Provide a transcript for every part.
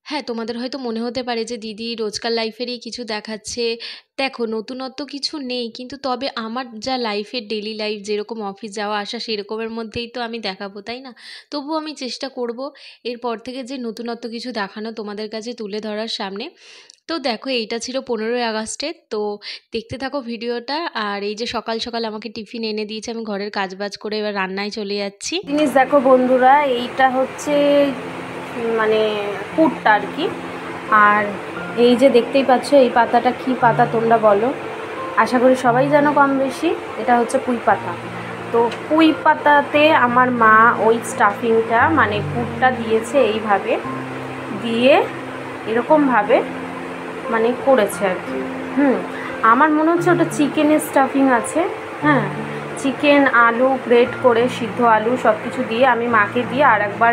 হ্যাঁ, তোমাদের হয়তো মনে হতে পারে যে দিদি রোজকার লাইফেরই কিছু দেখাচ্ছে। দেখো, নতুনত্ব কিছু নেই, কিন্তু তবে আমার যা লাইফের ডেইলি লাইফ যেরকম অফিস যাওয়া আসা সেরকমের মধ্যেই তো আমি দেখাবো, তাই না? তবুও আমি চেষ্টা করব এরপর থেকে যে নতুনত্ব কিছু দেখানো তোমাদের কাছে তুলে ধরার সামনে। তো দেখো, এইটা ছিল 15ই আগস্টের। তো দেখতে থাকো ভিডিওটা। আর এই যে সকাল সকাল আমাকে টিফিন এনে দিয়েছে, আমি ঘরের কাজবাজ করে এবার রান্নায় চলে যাচ্ছি। জিনিস দেখো বন্ধুরা, এইটা হচ্ছে মানে কুটটা আর কি। আর এই যে দেখতেই পাচ্ছ, এই পাতাটা কি পাতা তোমরা বলো? আশা করি সবাই জানো কম বেশি। এটা হচ্ছে পুঁই পাতা। তো পুঁই পাতাতে আমার মা ওই স্টাফিংটা মানে কুটটা দিয়েছে, এইভাবে দিয়ে এরকমভাবে মানে করেছে আর কি। আমার মনে হচ্ছে ওটা চিকেনের স্টাফিং আছে। হ্যাঁ, চিকেন আলু গ্রেট করে, সিদ্ধ আলু সব কিছু দিয়ে আমি মাকে দিয়ে আর একবার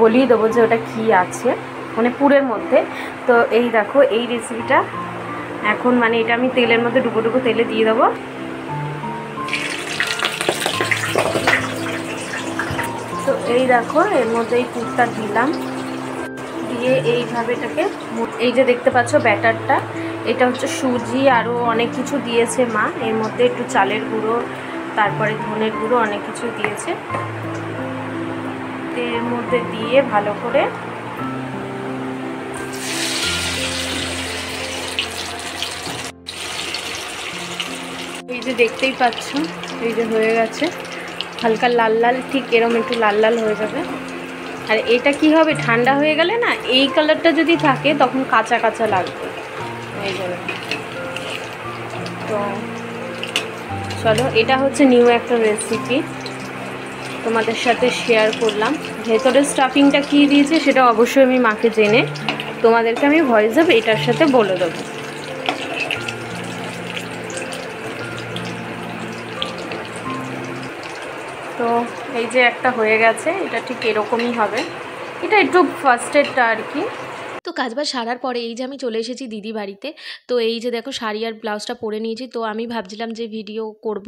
বলিয়ে দেবো যে ওটা কী আছে মানে পুরের মধ্যে। তো এই দেখো এই রেসিপিটা এখন মানে এটা আমি তেলের মধ্যে ডুবো ডুবো তেলে দিয়ে দেবো। তো এই দেখো এর মধ্যে এই পুরটা দিলাম, দিয়ে এইভাবে এটাকে, এই যে দেখতে পাচ্ছ ব্যাটারটা, এটা হচ্ছে সুজি আরও অনেক কিছু দিয়েছে মা। এর মধ্যে একটু চালের গুঁড়ো, তারপরে ধনের গুঁড়ো, অনেক কিছু দিয়েছে। এর মধ্যে দিয়ে ভালো করে এই যে দেখতেই পাচ্ছ, এই যে হয়ে গেছে হালকা লাল লাল, ঠিক এরকম একটু লাল লাল হয়ে যাবে। আর এটা কি হবে, ঠান্ডা হয়ে গেলে না এই কালারটা যদি থাকে তখন কাঁচা কাঁচা লাগবে এই জন্য। তো চলো, এটা হচ্ছে নিউ একটা রেসিপি তোমাদের সাথে শেয়ার করলাম। ভেতরের স্টাফিংটা কী দিয়েছে সেটা অবশ্যই আমি মাকে জেনে তোমাদেরকে আমি ভয়েস অফ এটার সাথে বলে দেবো। তো এই যে একটা হয়ে গেছে, এটা ঠিক এরকমই হবে। এটা একটু ফার্স্টেরটা আর কি। তো কাজবাজ সারার পরে এই যে আমি চলে এসেছি দিদি বাড়িতে। তো এই যে দেখো শাড়ি আর ব্লাউজটা পরে নিয়েছি। তো আমি ভাবছিলাম যে ভিডিও করব,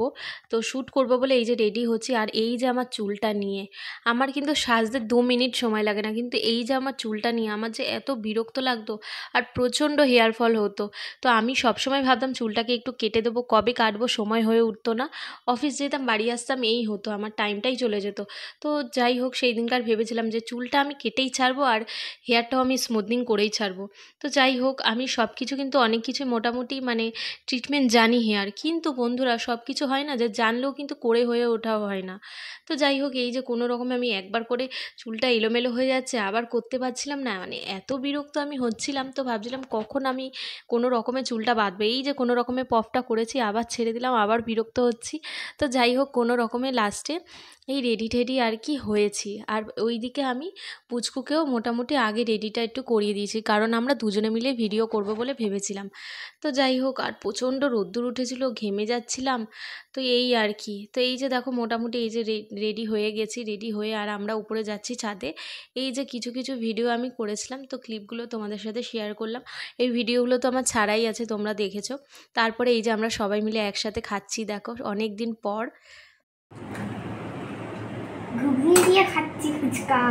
তো শ্যুট করব বলে এই যে রেডি হচ্ছি। আর এই যে আমার চুলটা নিয়ে, আমার কিন্তু সাজতে 2 মিনিট সময় লাগে না, কিন্তু এই যে আমার চুলটা নিয়ে আমার যে এত বিরক্ত লাগতো আর প্রচণ্ড হেয়ার ফল হতো। তো আমি সবসময় ভাবতাম চুলটাকে একটু কেটে দেবো, কবে কাটবো সময় হয়ে উঠতো না। অফিস যেতাম, বাড়ি আসতাম, এই হতো, আমার টাইমটাই চলে যেত। তো যাই হোক, সেই দিনকার ভেবেছিলাম যে চুলটা আমি কেটেই ছাড়বো আর হেয়ারটাও আমি স্মুথনিং করেই ছাড়বো। তো যাই হোক, আমি সব কিছু কিন্তু অনেক কিছু মোটামুটি মানে ট্রিটমেন্ট জানি হেয়ার, কিন্তু বন্ধুরা সব কিছু হয় না যে জানলেও কিন্তু করে হয়ে ওঠাও হয় না। তো যাই হোক, এই যে কোনো রকমে আমি একবার করে চুলটা এলোমেলো হয়ে যাচ্ছে, আবার করতে পারছিলাম না, মানে এত বিরক্ত আমি হচ্ছিলাম। তো ভাবছিলাম কখন আমি কোনো রকমে চুলটা বাঁধবো। এই যে কোনো রকমে পফটা করেছি, আবার ছেড়ে দিলাম, আবার বিরক্ত হচ্ছি। তো যাই হোক, কোনো রকমে লাস্টে এই রেডি টেডি আর কি হয়েছি। আর ওইদিকে আমি পুচকুকেও মোটামুটি আগে রেডিটা একটু করিয়ে দিয়েছি, কারণ আমরা দুজনে মিলে ভিডিও করব বলে ভেবেছিলাম। তো যাই হোক, আর প্রচণ্ড রোদ্দুর উঠেছিল, ঘেমে যাচ্ছিলাম। তো এই আর কি। তো এই যে দেখো মোটামুটি এই যে রেডি হয়ে গেছি, রেডি হয়ে আর আমরা উপরে যাচ্ছি ছাদে। এই যে কিছু কিছু ভিডিও আমি করেছিলাম, তো ক্লিপগুলো তোমাদের সাথে শেয়ার করলাম। এই ভিডিওগুলো তো আমার ছাড়াই আছে, তোমরা দেখেছো। তারপরে এই যে আমরা সবাই মিলে একসাথে খাচ্ছি, দেখো অনেক দিন পর। ঘুগনি দিয়ে খাচ্ছি ফুচকা।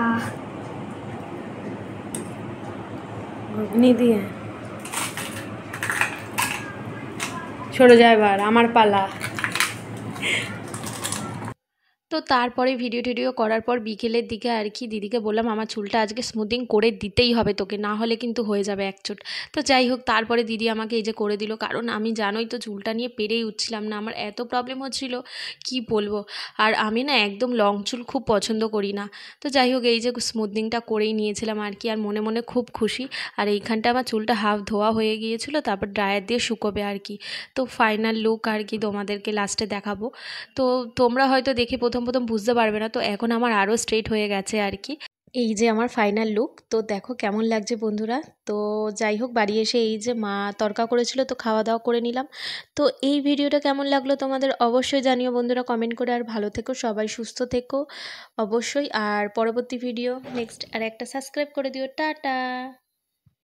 ঘুগনি দিয়ে সরে যায়, এবার আমার পালা। তো তারপরে ভিডিও টিডিও করার পর বিকেলের দিকে আর কি দিদিকে বললাম আমার চুলটা আজকে স্মুথিং করে দিতেই হবে তোকে, না হলে কিন্তু হয়ে যাবে একচোট। তো যাই হোক, তারপরে দিদি আমাকে এই যে করে দিল, কারণ আমি জানোই তো চুলটা নিয়ে পেরেই উঠছিলাম না, আমার এত প্রবলেম হচ্ছিল কি বলবো। আর আমি না একদম লং চুল খুব পছন্দ করি না। তো যাই হোক, এই যে স্মুথনিংটা করেই নিয়েছিলাম আর কি, আর মনে মনে খুব খুশি। আর এইখানটা আমার চুলটা হাফ ধোয়া হয়ে গিয়েছিলো, তারপর ড্রায়ার দিয়ে শুকোবে আর কি। তো ফাইনাল লুক আর কি তোমাদেরকে লাস্টে দেখাবো। তো তোমরা হয়তো দেখে প্রথম প্রথম বুঝতে পারবে না, তো এখন আমার আরও স্ট্রেট হয়ে গেছে আর কি। এই যে আমার ফাইনাল লুক, তো দেখো কেমন লাগছে বন্ধুরা। তো যাই হোক, বাড়ি এসে এই যে মা তড়কা করেছিল, তো খাওয়া দাওয়া করে নিলাম। তো এই ভিডিওটা কেমন লাগলো তোমাদের অবশ্যই জানিও বন্ধুরা কমেন্ট করে। আর ভালো থেকো সবাই, সুস্থ থেকো অবশ্যই। আর পরবর্তী ভিডিও নেক্সট আর একটা সাবস্ক্রাইব করে দিও। টাটা।